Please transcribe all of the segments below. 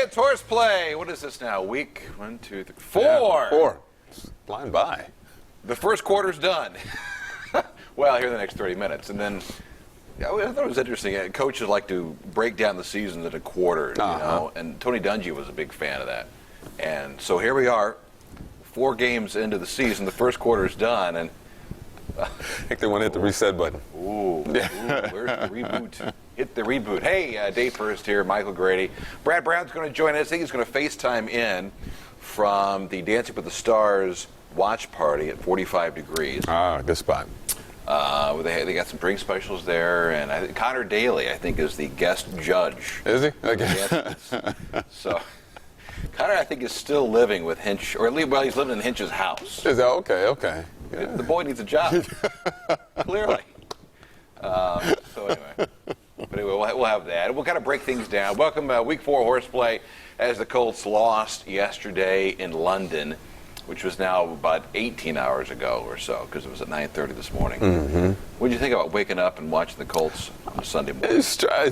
it's Horseplay. What is this now? Week 1, 2, 3, 4. 4. It's flying by. The first quarter's done. Well, here in the next 30 minutes. And then, I thought it was interesting. Coaches like to break down the season into quarters, you know, and Tony Dungy was a big fan of that. And so here we are, 4 games into the season. The first quarter's done, and I think they want to hit the reset button. Ooh, where's the reboot? Hit the reboot. Hey, Dave Furst here, Michael Grady. Brad Brown's going to join us. I think he's going to FaceTime in from the Dancing with the Stars watch party at 45 degrees. Ah, good spot. They got some drink specials there, and Connor Daly, I think, is the guest judge. Is he? Okay. So, Connor, I think, is still living with Hinch, or at least, well, he's living in Hinch's house. Is that okay? Okay. Yeah. The boy needs a job, clearly. So anyway, we'll have that. We'll kind of break things down. Welcome, Week 4 Horseplay, as the Colts lost yesterday in London, which was now about 18 hours ago or so, because it was at 9:30 this morning. Mm-hmm. What did you think about waking up and watching the Colts on Sunday morning? It's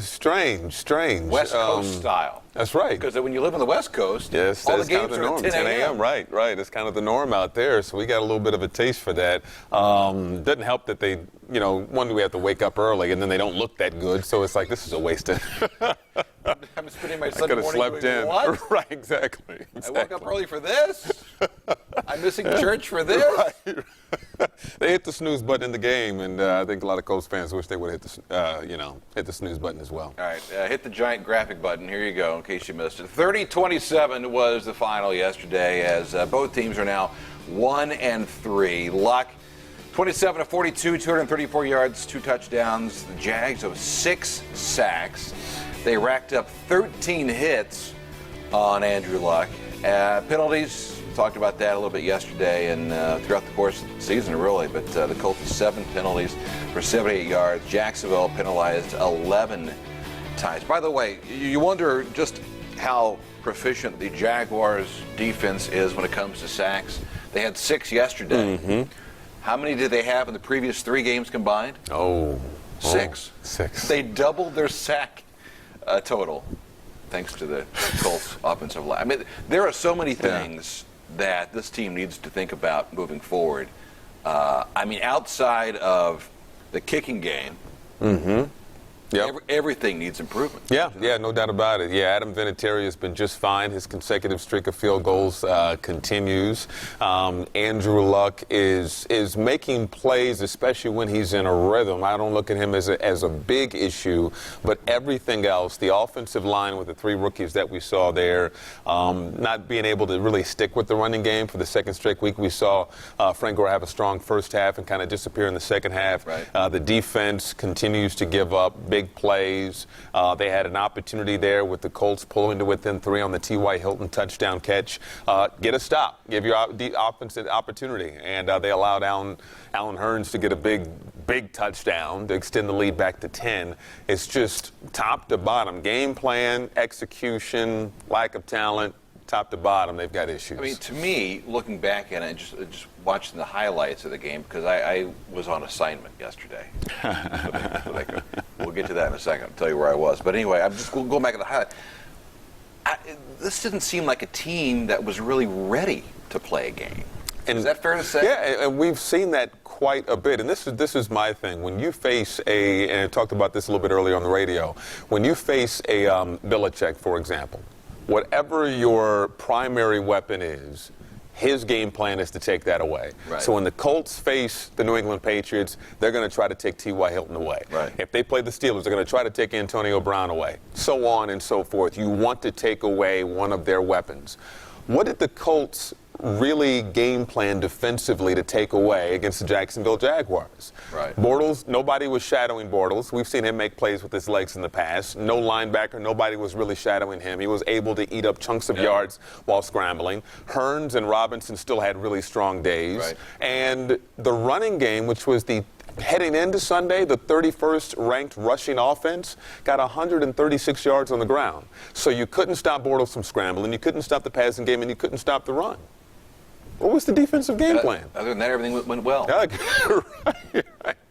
strange. West Coast style. That's right. Because when you live on the West Coast, yes, all that's the games kind of the norm. are at 10 a.m. Right. It's kind of the norm out there, so we got a little bit of a taste for that. Doesn't help that they, one, we have to wake up early, and then they don't look that good, so it's like, this is a waste of... I'm spending my Sunday morning slept in. What? Right, exactly. I woke up early for this? I'm missing church for this? Right. They hit the snooze button in the game, and I think a lot of Colts fans wish they would have hit the snooze button as well. All right, hit the giant graphic button. Here you go, in case you missed it. 30-27 was the final yesterday, as both teams are now 1-3. Luck, 27-42, 234 yards, 2 touchdowns. The Jags have 6 sacks. They racked up 13 hits on Andrew Luck. Penalties, we talked about that a little bit yesterday and throughout the course of the season, really. But the Colts have 7 penalties for 78 yards. Jacksonville penalized 11 times. By the way, you wonder just how proficient the Jaguars' defense is when it comes to sacks. They had 6 yesterday. Mm-hmm. How many did they have in the previous 3 games combined? 6. 6. They doubled their sack total, thanks to the Colts offensive line. I mean, there are so many things that this team needs to think about moving forward. Outside of the kicking game, everything needs improvement. Yeah, no doubt about it. Yeah, Adam Vinatieri has been just fine. His consecutive streak of field goals continues. Andrew Luck is making plays, especially when he's in a rhythm. I don't look at him as a big issue, but everything else, the offensive line with the 3 rookies that we saw there, not being able to really stick with the running game for the second straight week. We saw Frank Gore have a strong first half and kind of disappear in the second half. Right. The defense continues to give up big plays. They had an opportunity there with the Colts pulling to within 3 on the T.Y. Hilton touchdown catch. Get a stop. Give your offense an opportunity. And they allowed Alan Hearns to get a big touchdown to extend the lead back to 10. It's just top to bottom. Game plan, execution, lack of talent. Top to bottom, they've got issues. I mean, to me, looking back at it, just watching the highlights of the game, because I was on assignment yesterday. We'll get to that in a second. I'll tell you where I was. But anyway, I'm just going back to the highlight. This didn't seem like a team that was really ready to play a game. And is that fair to say? Yeah, and we've seen that quite a bit. And this is my thing. When you face and I talked about this a little bit earlier on the radio, when you face a Belichick, for example, whatever your primary weapon is, his game plan is to take that away. Right. So when the Colts face the New England Patriots, they're going to try to take T.Y. Hilton away. Right. If they play the Steelers, they're going to try to take Antonio Brown away. So on and so forth. You want to take away one of their weapons. What did the Colts really game plan defensively to take away against the Jacksonville Jaguars? Right. Bortles, nobody was shadowing Bortles. We've seen him make plays with his legs in the past. No linebacker, nobody was really shadowing him. He was able to eat up chunks of yards while scrambling. Hearns and Robinson still had really strong days. Right. And the running game, which was heading into Sunday, the 31st ranked rushing offense, got 136 yards on the ground. So you couldn't stop Bortles from scrambling, you couldn't stop the passing game, and you couldn't stop the run. What was the defensive game plan? Other than that, everything went well. Right.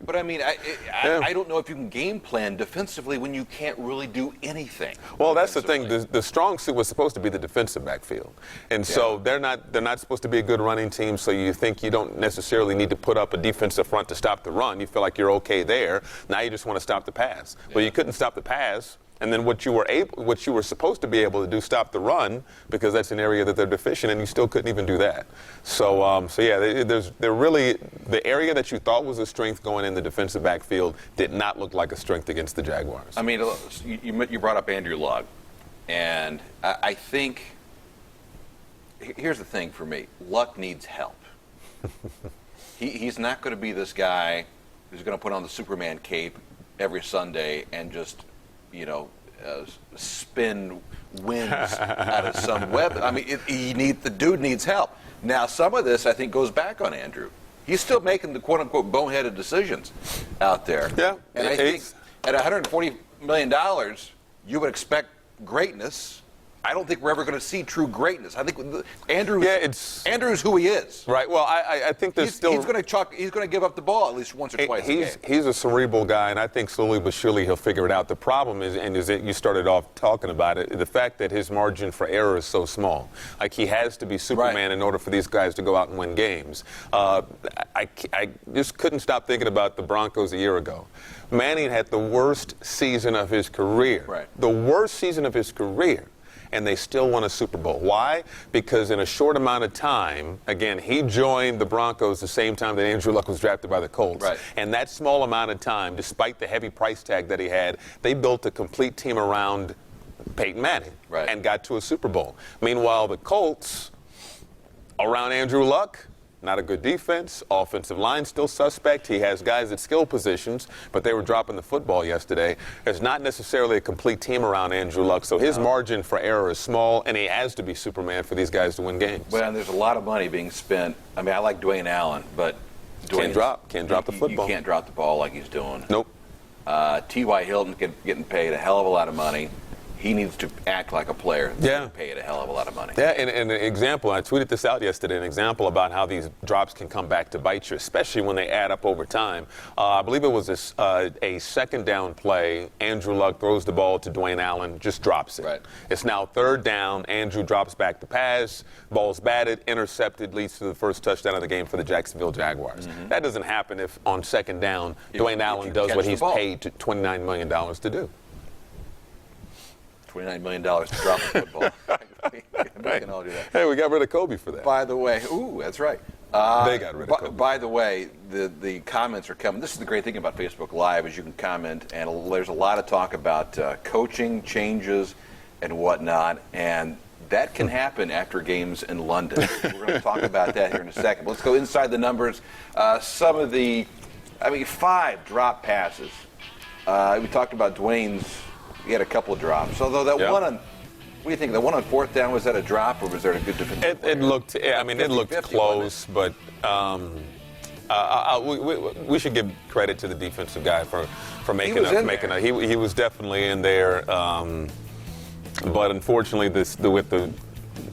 But I mean, I don't know if you can game plan defensively when you can't really do anything. Well, that's the thing. The strong suit was supposed to be the defensive backfield, and so they're not supposed to be a good running team. So you think you don't necessarily need to put up a defensive front to stop the run. You feel like you're okay there. Now you just want to stop the pass. Well, you couldn't stop the pass. And then what you were supposed to be able to do, stop the run, because that's an area that they're deficient, and you still couldn't even do that. So they're really the area that you thought was a strength going in the defensive backfield did not look like a strength against the Jaguars. I mean, you brought up Andrew Luck, and I think here's the thing for me: Luck needs help. He's not going to be this guy who's going to put on the Superman cape every Sunday and just spin wins out of some web. I mean, the dude needs help. Now, some of this, I think, goes back on Andrew. He's still making the quote-unquote boneheaded decisions out there. Yeah. And I think at $140 million, you would expect greatness. I don't think we're ever going to see true greatness. I think Andrew's who he is. Right. Well, I think he's going to give up the ball at least once or twice a game. He's a cerebral guy, and I think slowly but surely he'll figure it out. The problem is, and you started off talking about it, the fact that his margin for error is so small. Like, he has to be Superman in order for these guys to go out and win games. I just couldn't stop thinking about the Broncos a year ago. Manning had the worst season of his career. Right. The worst season of his career. And they still won a Super Bowl. Why? Because in a short amount of time, again, he joined the Broncos the same time that Andrew Luck was drafted by the Colts. Right. And that small amount of time, despite the heavy price tag that he had, they built a complete team around Peyton Manning and got to a Super Bowl. Meanwhile, the Colts, around Andrew Luck, not a good defense. Offensive line still suspect. He has guys at skill positions, but they were dropping the football yesterday. There's not necessarily a complete team around Andrew Luck, so his margin for error is small, and he has to be Superman for these guys to win games. Well, and there's a lot of money being spent. I mean, I like Dwayne Allen, but can't drop the football. You can't drop the ball like he's doing. Nope. T.Y. Hilton getting paid a hell of a lot of money. He needs to act like a player. Yeah. Paid a hell of a lot of money. Yeah, and an example, I tweeted this out yesterday, an example about how these drops can come back to bite you, especially when they add up over time. I believe it was a second down play. Andrew Luck throws the ball to Dwayne Allen, just drops it. Right. It's now third down. Andrew drops back the pass. Ball's batted, intercepted, leads to the first touchdown of the game for the Jacksonville Jaguars. Mm-hmm. That doesn't happen if on second down, Dwayne Allen does what he's paid to $29 million to do. $29 million to drop the football. We can all do that. Hey, we got rid of Kobe for that. By the way, that's right. They got rid of Kobe. By the way, the comments are coming. This is the great thing about Facebook Live is you can comment, and there's a lot of talk about coaching changes and whatnot, and that can happen after games in London. We're going to talk about that here in a second. But let's go inside the numbers. Some of 5 drop passes. We talked about Dwayne's. He had a couple of drops. Although that one on, what do you think? The one on fourth down, was that a drop or was there a good defense? It looked. I mean, it looked close, but we should give credit to the defensive guy for making a. He was definitely in there, but unfortunately, with the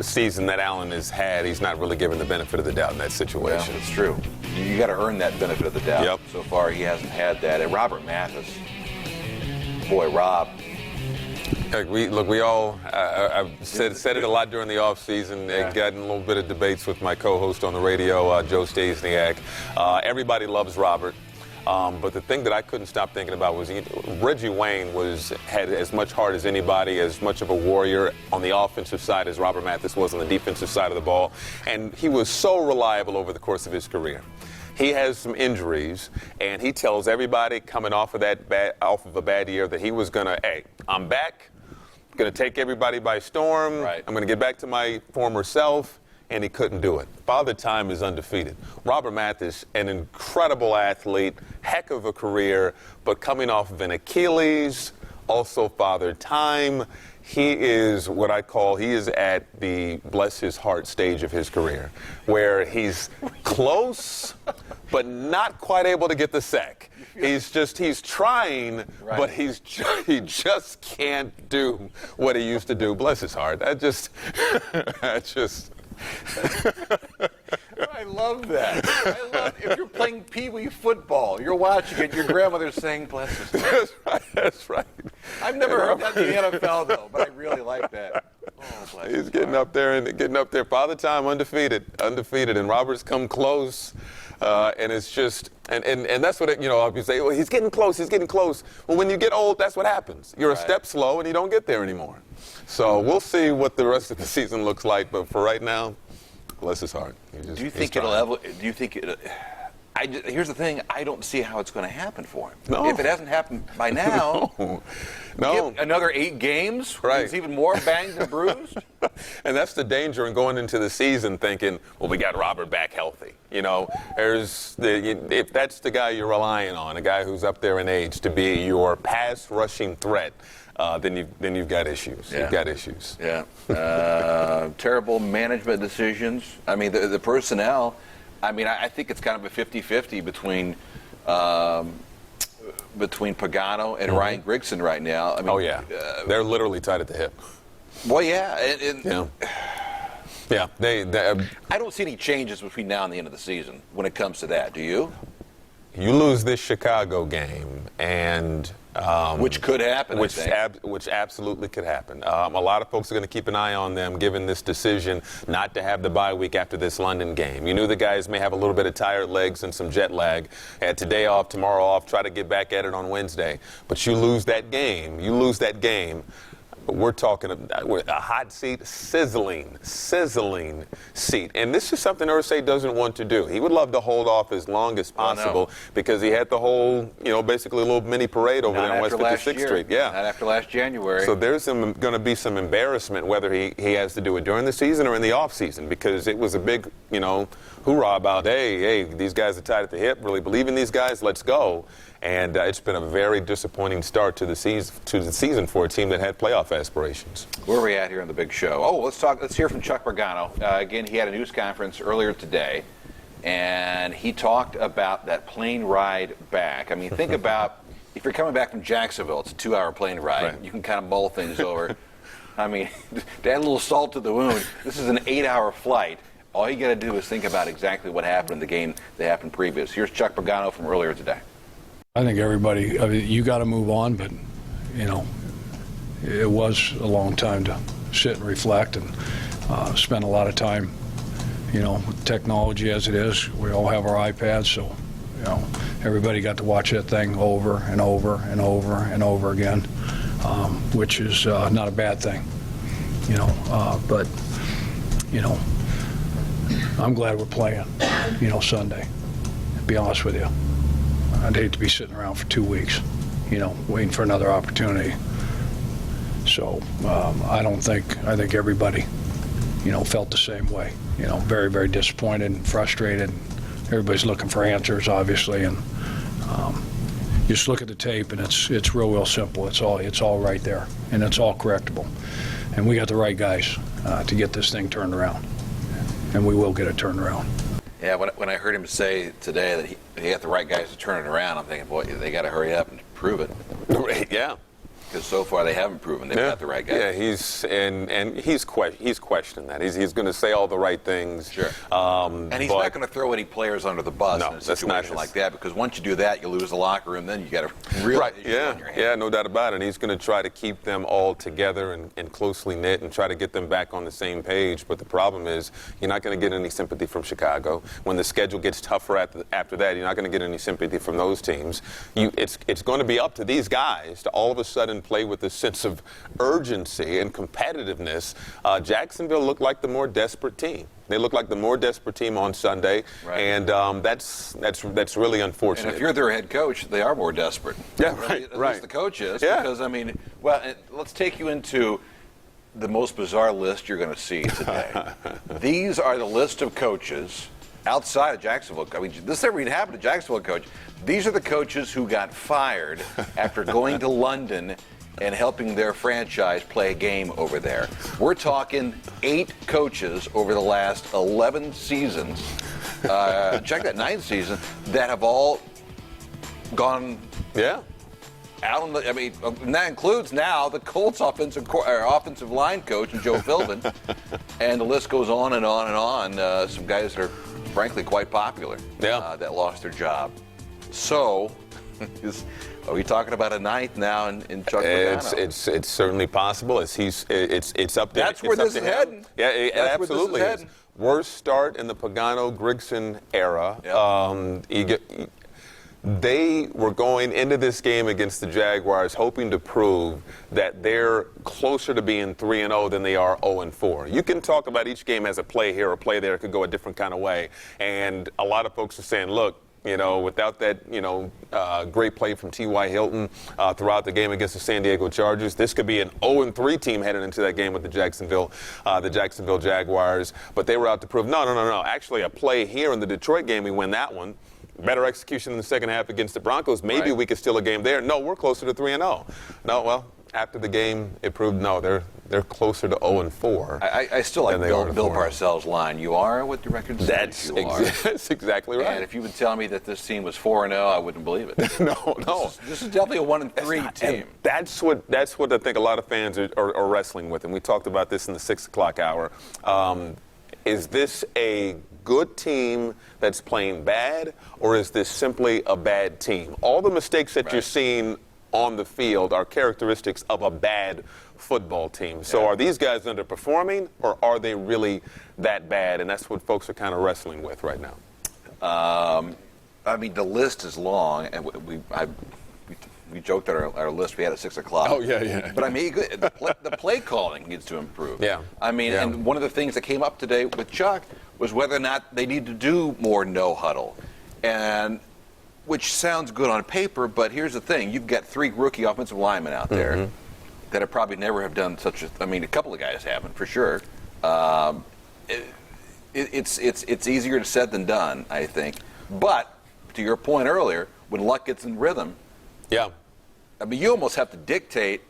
season that Allen has had, he's not really given the benefit of the doubt in that situation. Yeah, it's true. You got to earn that benefit of the doubt. Yep. So far, he hasn't had that. And Robert Mathis, boy, Rob. We all, I've said it a lot during the offseason. I've gotten a little bit of debates with my co-host on the radio, Joe Stasiak. Everybody loves Robert. But the thing that I couldn't stop thinking about was Reggie Wayne had as much heart as anybody, as much of a warrior on the offensive side as Robert Mathis was on the defensive side of the ball. And he was so reliable over the course of his career. He has some injuries, and he tells everybody coming off of a bad year that he was going to, hey, I'm back. I'm going to take everybody by storm. Right. I'm going to get back to my former self. And he couldn't do it. Father Time is undefeated. Robert Mathis, an incredible athlete, heck of a career, but coming off of an Achilles, also Father Time. He is he is at the bless his heart stage of his career, where he's close, but not quite able to get the sack. He's trying, but he just can't do what he used to do. Bless his heart. love that. If you're playing Pee-wee football, you're watching it, your grandmother's saying, bless his heart. That's right. That's right. I've never heard that in the NFL, though, but I really like that. Oh, bless He's getting up there and getting up there. Father Time undefeated. And Roberts come close. And it's just, and that's what, you say, well, he's getting close. Well, when you get old, that's what happens. You're a step slow and you don't get there anymore. So we'll see what the rest of the season looks like. But for right now, bless his heart. Do you think it'll ever, here's the thing, I don't see how it's going to happen for him. No. If it hasn't happened by now, no. Another 8 games, right. He's even more banged and bruised. And that's the danger in going into the season thinking, well, we got Robert back healthy. If that's the guy you're relying on, a guy who's up there in age to be your pass rushing threat, then you've got issues. Yeah. You've got issues. Yeah. Terrible management decisions. I mean, the personnel. I mean, I think it's kind of a 50-50 between Pagano and Ryan Grigson right now. I mean, they're literally tied at the hip. Well, yeah. Yeah. I don't see any changes between now and the end of the season when it comes to that. Do you? You lose this Chicago game, and which could happen. Which absolutely could happen. A lot of folks are going to keep an eye on them, given this decision not to have the bye week after this London game. You knew the guys may have a little bit of tired legs and some jet lag. Had today off, tomorrow off. Try to get back at it on Wednesday. But you lose that game. We're talking a hot seat, sizzling seat. And this is something Irsay doesn't want to do. He would love to hold off as long as possible because he had the whole, basically a little mini parade over there on West 56th Street. Yeah. Not after last January. So there's going to be some embarrassment whether he has to do it during the season or in the off season because it was a big, hoorah about, hey, these guys are tied at the hip, really believe in these guys, let's go. And it's been a very disappointing start to the season for a team that had playoff aspirations. Where are we at here on the big show? Oh, let's hear from Chuck Pagano. Again, he had a news conference earlier today, and he talked about that plane ride back. I mean, think about if you're coming back from Jacksonville, it's a 2-hour plane ride. Right. You can kind of mull things over. I mean, to add a little salt to the wound, this is an 8-hour flight. All you got to do is think about exactly what happened in the game that happened previous. Here's Chuck Pagano from earlier today. I think everybody, you got to move on, but, it was a long time to sit and reflect and spend a lot of time, with technology as it is. We all have our iPads, so, everybody got to watch that thing over and over and over and over again, which is not a bad thing, but, I'm glad we're playing, Sunday, to be honest with you. I'd hate to be sitting around for 2 weeks, waiting for another opportunity. So I think everybody, felt the same way. Very, very disappointed and frustrated. Everybody's looking for answers, obviously, and you just look at the tape, and it's real simple. It's all right there, and it's all correctable. And we got the right guys to get this thing turned around, and we will get it turned around. Yeah, when I heard him say today that he had the right guys to turn it around, I'm thinking, boy, they got to hurry up and prove it. Yeah. Because so far they haven't proven they've got the right guys. Yeah, he's questioning that. He's going to say all the right things. Sure. And he's not going to throw any players under the bus in a situation like that, because once you do that, you lose the locker room. Then you got a real issue on your hands. Yeah, no doubt about it. And he's going to try to keep them all together and closely knit and try to get them back on the same page. But the problem is, you're not going to get any sympathy from Chicago. When the schedule gets tougher after that, you're not going to get any sympathy from those teams. It's going to be up to these guys to all of a sudden play with a sense of urgency and competitiveness. Jacksonville looked like the more desperate team. They look like the more desperate team on Sunday, and that's really unfortunate. And if you're their head coach, they are more desperate. Yeah, right. At least the coach is, yeah. Because let's take you into the most bizarre list you're going to see today. These are the list of coaches outside of Jacksonville. I mean, this never even happened to Jacksonville coach. These are the coaches who got fired after going to London and helping their franchise play a game over there. We're talking 8 coaches over the last 11 seasons, check that 9th season, that have all gone out on the, and that includes now the Colts offensive line coach, Joe Philbin, and the list goes on and on and on. Some guys that are frankly, quite popular. Yeah. That lost their job. So, are we talking about a ninth now in Chuck Pagano? It's certainly possible. It's up there. That's where this is heading. Yeah, it That's absolutely where this is is. heading. Worst start in the Pagano-Grigson era. Yep. They were going into this game against the Jaguars hoping to prove that they're closer to being 3-0 than they are 0-4. You can talk about each game as a play here or play there. It could go a different kind of way. And a lot of folks are saying, look, without that, great play from T.Y. Hilton throughout the game against the San Diego Chargers, this could be an 0-3 team heading into that game with the Jacksonville Jaguars. But they were out to prove, no. Actually, a play here in the Detroit game, we win that one. Better execution in the second half against the Broncos. Maybe we could steal a game there. No, we're closer to 3-0. No, well, after the game, it proved no, they're closer to 0-4. I still like Bill Parcells' line. You are what the record says you are. That's exactly right. And if you would tell me that this team was 4-0, I wouldn't believe it. No. This is definitely a 1-3 team. That's what I think a lot of fans are wrestling with, and we talked about this in the 6 o'clock hour. Is this a good team that's playing bad, or is this simply a bad team? All the mistakes that you're seeing on the field are characteristics of a bad football team. So are these guys underperforming, or are they really that bad? And that's what folks are kind of wrestling with right now. I mean, the list is long, and we joked at our list we had at 6 o'clock. Oh, yeah. But I mean, the play calling needs to improve. Yeah. I mean, and one of the things that came up today with Chuck was whether or not they need to do more no huddle, and which sounds good on paper, but here's the thing: you've got 3 rookie offensive linemen out there that have probably never have done such a. I mean, a couple of guys haven't for sure. It's easier said than done, I think. But to your point earlier, when luck gets in rhythm. Yeah. I mean, you almost have to dictate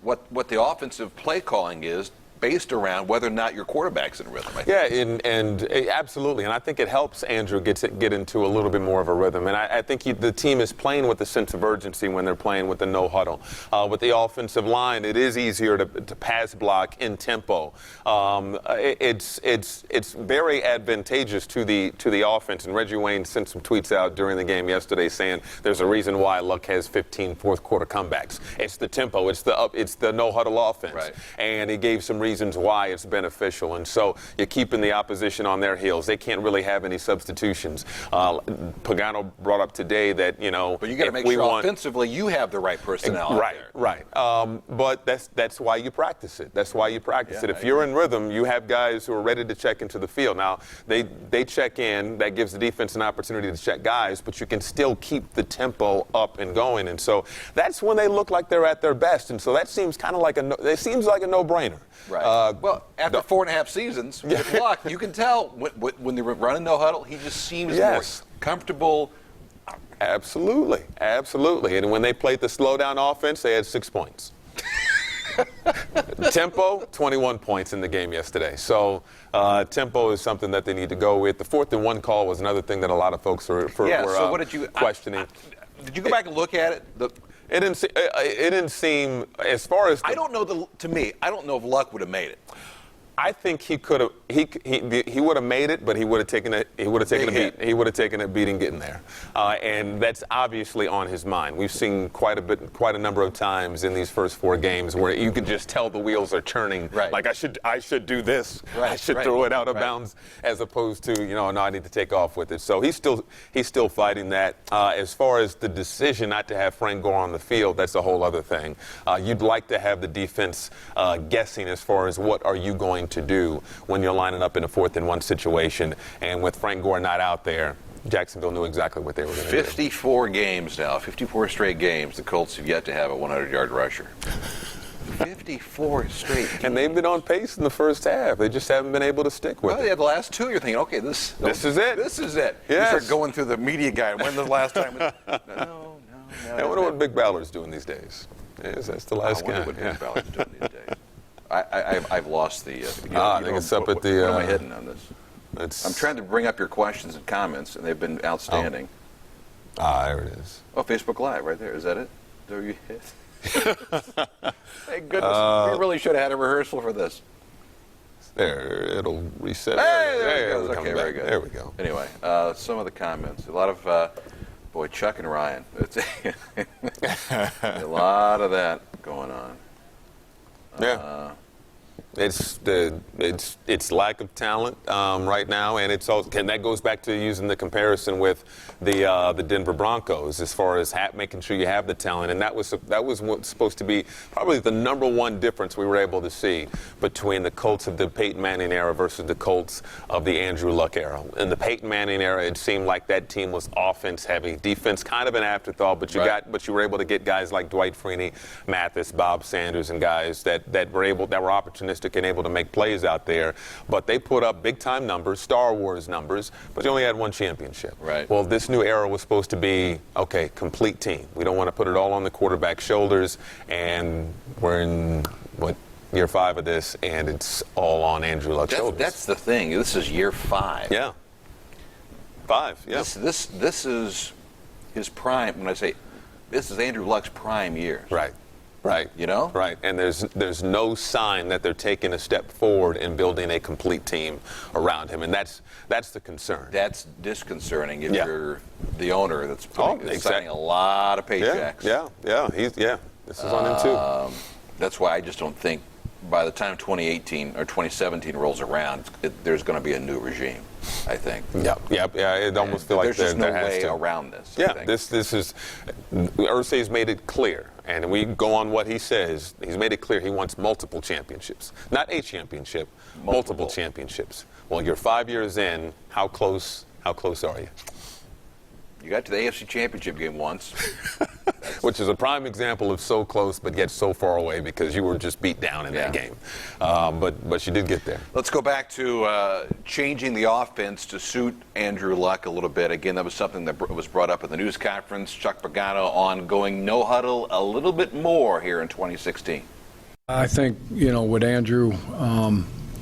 what the offensive play calling is based around whether or not your quarterback's in rhythm. Yeah, and absolutely. And I think it helps Andrew get into a little bit more of a rhythm. And I think the team is playing with a sense of urgency when they're playing with the no huddle. With the offensive line, it is easier to pass block in tempo. It's very advantageous to the offense. And Reggie Wayne sent some tweets out during the game yesterday saying there's a reason why Luck has 15 fourth quarter comebacks. It's the tempo. It's the no huddle offense. Right. And he gave some reasons why it's beneficial. And so you're keeping the opposition on their heels. They can't really have any substitutions. Pagano brought up today that, But you got to make sure offensively you have the right personnel out there. Right. But that's why you practice it. That's why you practice it. If you're in rhythm, you have guys who are ready to check into the field. Now, they check in. That gives the defense an opportunity to check guys, but you can still keep the tempo up and going. And so that's when they look like they're at their best. And so that seems kind of like a no-brainer. Right. Well, after 4.5 seasons with Luck, you can tell when they were running no huddle, he just seems more comfortable. Absolutely. And when they played the slowdown offense, they had 6 points. Tempo, 21 points in the game yesterday. So tempo is something that they need to go with. The 4th and 1 call was another thing that a lot of folks were so what did you questioning. Did you go back and look at it? It didn't seem, as far as I don't know. To me, I don't know if Luck would have made it. I think he could have. He would have made it, but he would have taken a beat. He would have taken a beating getting there, and that's obviously on his mind. We've seen quite a number of times in these first 4 games where you can just tell the wheels are turning. Right. Like I should do this. Right. I should throw it out of bounds, as opposed to no, I need to take off with it. So he's still fighting that. As far as the decision not to have Frank Gore on the field, that's a whole other thing. You'd like to have the defense guessing as far as what are you going to do when you're lining up in a 4th and 1 situation, and with Frank Gore not out there, Jacksonville knew exactly what they were going to do. 54 games now, 54 straight games, the Colts have yet to have a 100-yard rusher. 54 straight games. And they've been on pace in the first half. They just haven't been able to stick with it. Yeah, the last 2, you're thinking, okay, this is it. This is it. Yes. You start going through the media guide. When the last time? No. I wonder what Big Ballard's doing these days. Yes, that's the last guy. I wonder what Big Ballard's doing these days. I've lost the. I think it's up at the. What am I hitting on this? I'm trying to bring up your questions and comments, and they've been outstanding. There it is. Oh, Facebook Live, right there. Is that it? There you hit. Thank goodness. We really should have had a rehearsal for this. There, it'll reset. Hey, there it goes. we're Okay, coming very back. good. There we go. Anyway, some of the comments. A lot of, boy, Chuck and Ryan. It's a lot of that going on. Yeah. It's lack of talent right now, and it's also, and that goes back to using the comparison with the Denver Broncos as far as making sure you have the talent, and that was what's supposed to be probably the number one difference we were able to see between the Colts of the Peyton Manning era versus the Colts of the Andrew Luck era. In the Peyton Manning era, it seemed like that team was offense heavy, defense kind of an afterthought, but you were able to get guys like Dwight Freeney, Mathis, Bob Sanders, and guys that were opportunistic and able to make plays out there. But they put up big-time numbers, Star Wars numbers, but you only had one championship. Right. Well, this new era was supposed to be, okay, complete team. We don't want to put it all on the quarterback's shoulders, and we're in, year 5 of this, and it's all on Andrew Luck's shoulders. That's the thing. This is year 5. Yeah. 5, yeah. This is his prime. When I say this is Andrew Luck's prime years. Right. Right. You know? Right. And there's no sign that they're taking a step forward in building a complete team around him. And that's the concern. That's disconcerting if you're the owner that's signing a lot of paychecks. Yeah. This is on him too. That's why I just don't think by the time 2018 or 2017 rolls around, there's going to be a new regime, I think. Yeah. It almost feels like there's just no way around this. Yeah, I think. this is Irsay's made it clear, and we go on what he says. He's made it clear he wants multiple championships, not a championship, multiple championships. Well, you're 5 years in. How close are you? You got to the AFC Championship game once. Which is a prime example of so close but yet so far away because you were just beat down in that game. But you did get there. Let's go back to changing the offense to suit Andrew Luck a little bit. Again, that was something that was brought up at the news conference. Chuck Pagano on going no huddle a little bit more here in 2016. I think, what Andrew,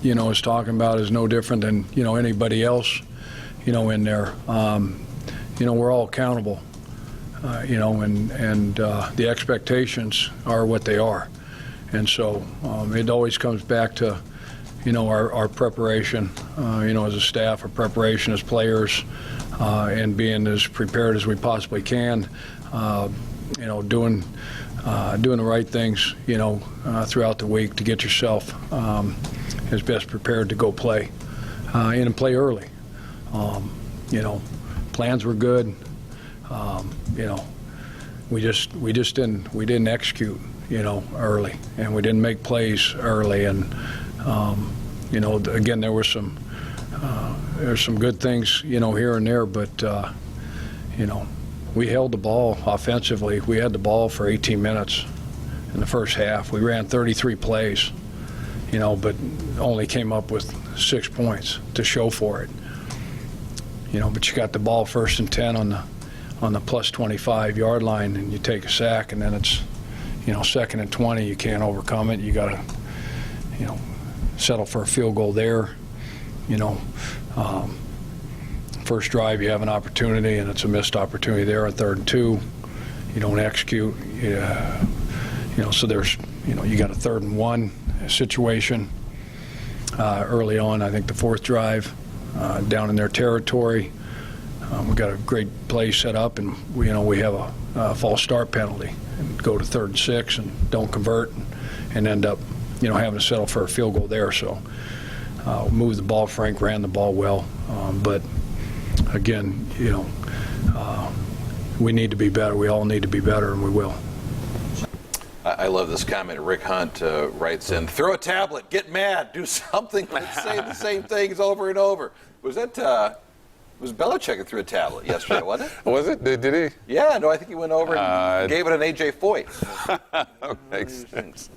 is talking about is no different than, anybody else, in there. We're all accountable. And the expectations are what they are. And so it always comes back to, our preparation, as a staff, our preparation as players, and being as prepared as we possibly can, doing the right things, throughout the week to get yourself as best prepared to go play and play early. Plans were good. We didn't execute, early, and we didn't make plays early, and again, there's some good things, here and there, but we held the ball offensively. We had the ball for 18 minutes in the first half. We ran 33 plays, but only came up with 6 points to show for it. But you got the ball 1st and 10 on the plus 25-yard line, and you take a sack, and then it's 2nd and 20. You can't overcome it. You got to settle for a field goal there. First drive you have an opportunity, and it's a missed opportunity there on 3rd and 2. You don't execute. So there's you got a 3rd and 1 situation early on. I think the 4th drive down in their territory. We got a great play set up, and we have a false start penalty and go to 3rd and 6 and don't convert and end up having to settle for a field goal there. So moved the ball. Frank ran the ball well, but again, we need to be better. We all need to be better, and we will. I love this comment. Rick Hunt writes in, throw a tablet, get mad, do something. Let's say the same things over and over. Was that was Belichick that threw a tablet yesterday, wasn't it? Was it? Did he? Yeah, no, I think he went over and gave it an A.J. Foyt. Makes sense.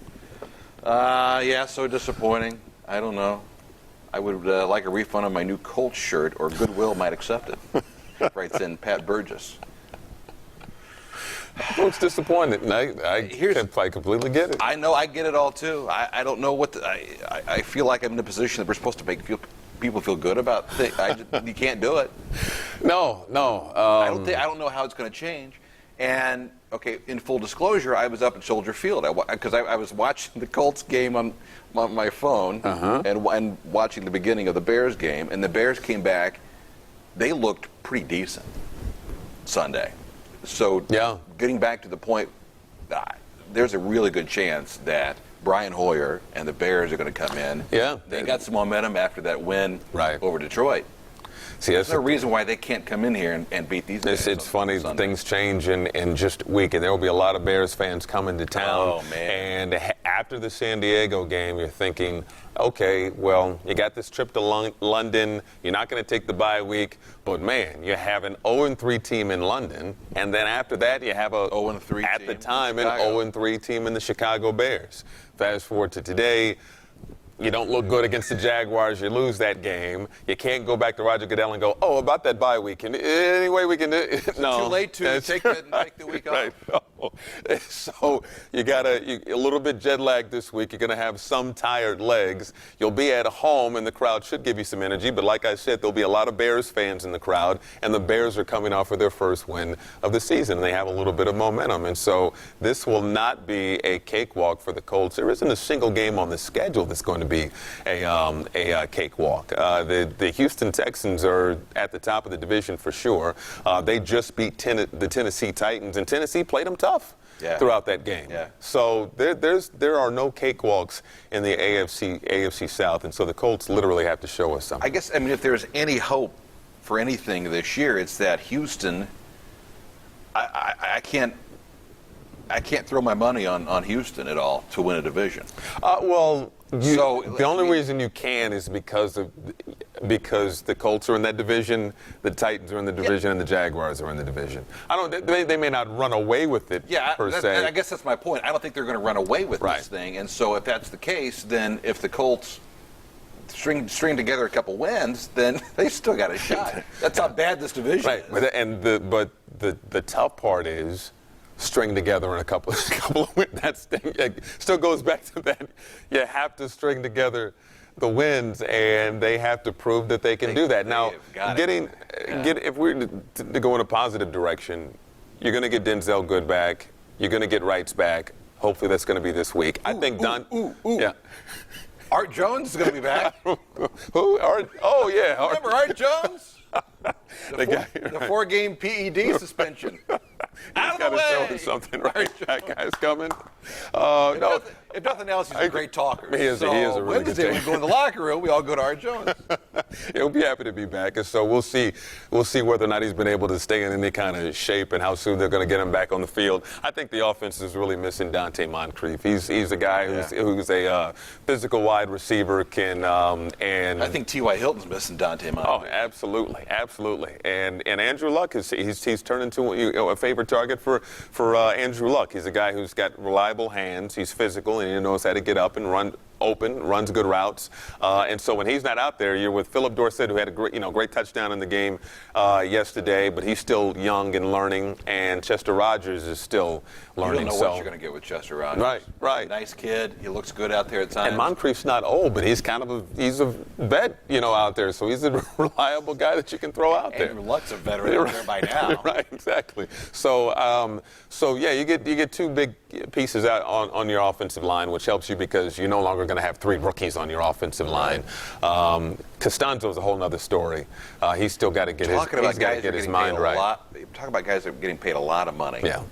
Yeah, so disappointing. I don't know. I would like a refund on my new Colts shirt, or Goodwill might accept it. Writes in Pat Burgess. Folks disappointed, and I completely get it. I know, I get it all too. I don't know what I feel like I'm in a position that we're supposed to make people feel good about things. You can't do it. No. I don't know how it's going to change. And, okay, in full disclosure, I was up at Soldier Field because I was watching the Colts game on my phone and watching the beginning of the Bears game. And the Bears came back. They looked pretty decent Sunday. So getting back to the point, there's a really good chance that Brian Hoyer and the Bears are going to come in. Yeah. They got some momentum after that win over Detroit. See, there's no reason why they can't come in here and beat these guys. It's funny, things change in just a week, and there will be a lot of Bears fans coming to town. Oh, man. And after the San Diego game, you're thinking, okay, well, you got this trip to London. You're not going to take the bye week, but, man, you have an 0-3 team in London, and then after that you have a 0-3 at the time an 0-3 team in the Chicago Bears. Fast forward to today. You don't look good against the Jaguars. You lose that game. You can't go back to Roger Goodell and go, oh, about that bye week. And any way we can do it? No. Too late to take the week off. Right. No. So you got a little bit jet lagged this week. You're going to have some tired legs. You'll be at home, and the crowd should give you some energy. But like I said, there'll be a lot of Bears fans in the crowd, and the Bears are coming off of their first win of the season. They have a little bit of momentum. And so this will not be a cakewalk for the Colts. There isn't a single game on the schedule that's going to be a cakewalk. The Houston Texans are at the top of the division for sure. They just beat the Tennessee Titans, and Tennessee played them tough throughout that game. Yeah. So there are no cakewalks in the AFC South, and so the Colts literally have to show us something. I guess, if there's any hope for anything this year, it's that Houston, I can't throw my money on Houston at all to win a division. The only reason you can is because the Colts are in that division, the Titans are in the division, and the Jaguars are in the division. They may not run away with it per se. I guess that's my point. I don't think they're going to run away with this thing. And so if that's the case, then if the Colts string together a couple wins, then they still got a shot. That's how bad this division is. But the tough part is string together in a couple of wins. That still goes back to that. You have to string together the wins, and they have to prove that they can do that. Now, if we're to go in a positive direction, you're going to get Denzel Good back. You're going to get Wrights back. Hopefully, that's going to be this week. I think Yeah. Art Jones is going to be back. Who? Art? Oh yeah. Remember Art Jones? The 4-game PED suspension. Out of the way. Show him something, right? That guy's coming. If nothing else, he's a great talker. He is a really good Wednesday, we go in the locker room, we all go to Art Jones. He'll be happy to be back, and so we'll see whether or not he's been able to stay in any kind of shape and how soon they're going to get him back on the field. I think the offense is really missing Dante Moncrief. He's a guy who's a physical wide receiver. And I think T.Y. Hilton's missing Dante Moncrief. Oh, absolutely. And Andrew Luck he's turned into a favorite target for Andrew Luck. He's a guy who's got reliable hands. He's physical, and he knows how to get up and run open, runs good routes, and so when he's not out there, you're with Philip Dorsett, who had a great touchdown in the game yesterday, but he's still young and learning, and Chester Rogers is still learning. You don't know what you're going to get with Chester Rogers. Right. Nice kid. He looks good out there at times. And Moncrief's not old, but he's he's a vet, out there, so he's a reliable guy that you can throw out there. Andrew Luck's a veteran out there by now. Right, exactly. So you get two big pieces out on your offensive line, which helps you because you're no longer going to have three rookies on your offensive line. Costanzo's a whole other story. He's still got to get his mind right. Talk about guys that are getting paid a lot of money. Yeah.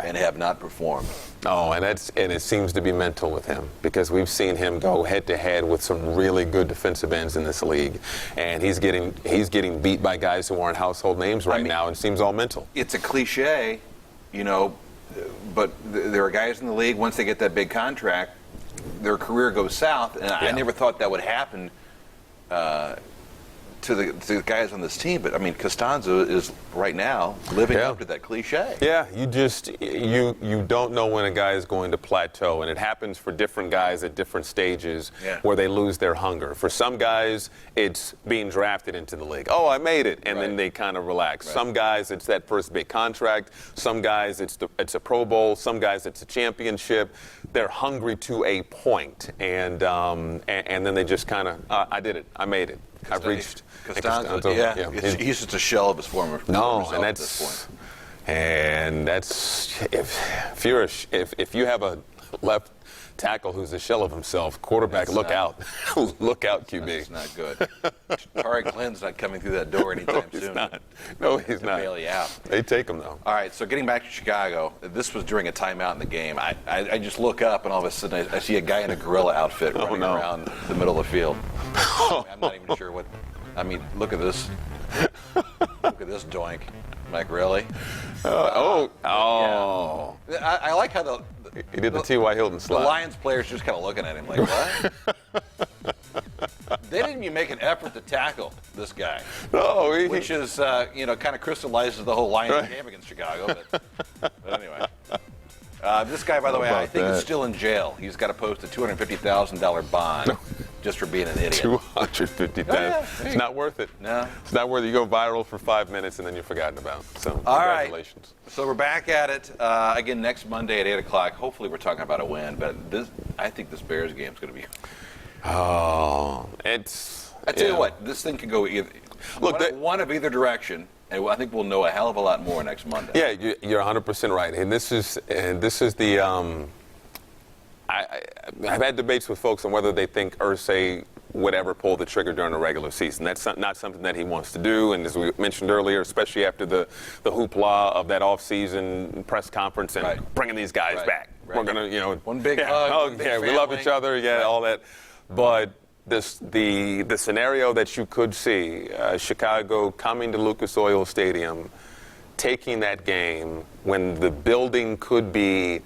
And have not performed. Oh, and it seems to be mental with him because we've seen him go head to head with some really good defensive ends in this league, and he's getting beat by guys who aren't household names now, and it seems all mental. It's a cliche, but there are guys in the league, once they get that big contract, their career goes south, and I never thought that would happen to the guys on this team. But Costanzo is right now living up to that cliche. Yeah, you don't know when a guy is going to plateau, and it happens for different guys at different stages where they lose their hunger. For some guys, it's being drafted into the league. Oh, I made it, and then they kind of relax. Right. Some guys, it's that first big contract. Some guys, it's a Pro Bowl. Some guys, it's a championship. They're hungry to a point, and then they just kind of, I did it, I made it. I've reached Costanzo, he's just a shell of his former No, result and at this point. And that's if you have a left tackle who's a shell of himself, quarterback, look out. Look out, QB. That's not good. Tariq Lynn's not coming through that door anytime soon. No, he's not. Bail you out. They take him, though. All right, so getting back to Chicago, this was during a timeout in the game. I just look up, and all of a sudden I see a guy in a gorilla outfit running around the middle of the field. I'm not even sure what. I mean, look at this. Look at this doink. I'm like, really? Yeah. I like how He did the T.Y. Hilton the slide. Lions players just kind of looking at him like, what? They didn't even make an effort to tackle this guy. No, which is, kind of crystallizes the whole Lions game against Chicago. But anyway. This guy, by the way, I think is still in jail. He's got to post a $250,000 bond just for being an idiot. $250,000. It's not worth it. No. It's not worth it. You go viral for 5 minutes and then you're forgotten about. So, all congratulations. Right. So we're back at it again next Monday at 8 o'clock. Hopefully we're talking about a win, but I think this Bears game is going to be. Oh, I tell you what, this thing could go either. Look, one of either direction. And I think we'll know a hell of a lot more next Monday. Yeah, you're 100% right. And this is the. I've had debates with folks on whether they think Irsay would ever pull the trigger during the regular season. That's not something that he wants to do. And as we mentioned earlier, especially after the hoopla of that off-season press conference and bringing these guys back, we're gonna, one big hug. We love each other. Yeah, all that, but. The scenario that you could see, Chicago coming to Lucas Oil Stadium, taking that game when the building could be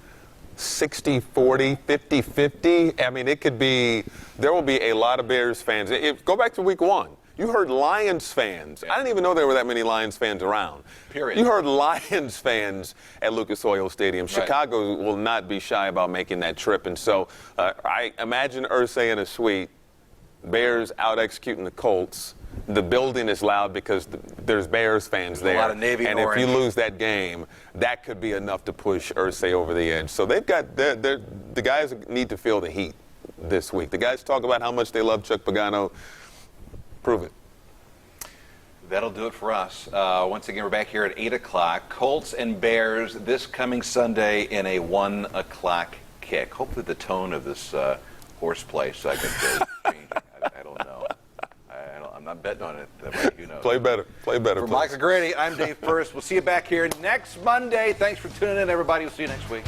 60-40, 50-50. I mean, it could be, there will be a lot of Bears fans. Go back to week 1. You heard Lions fans. I didn't even know there were that many Lions fans around. Period. You heard Lions fans at Lucas Oil Stadium. Chicago will not be shy about making that trip. And so I imagine Irsay in a suite. Bears out executing the Colts. The building is loud because there's Bears fans there. A lot of navy and orange. If you lose that game, that could be enough to push Irsay over the edge. So they've got the guys need to feel the heat this week. The guys talk about how much they love Chuck Pagano. Prove it. That'll do it for us. Once again, we're back here at 8 o'clock. Colts and Bears this coming Sunday in a 1 o'clock kick. Hopefully the tone of this horseplay segment is changing. I don't know. I'm not betting on it. Who knows? Play better. For Michael Grady, I'm Dave Furst. We'll see you back here next Monday. Thanks for tuning in, everybody. We'll see you next week.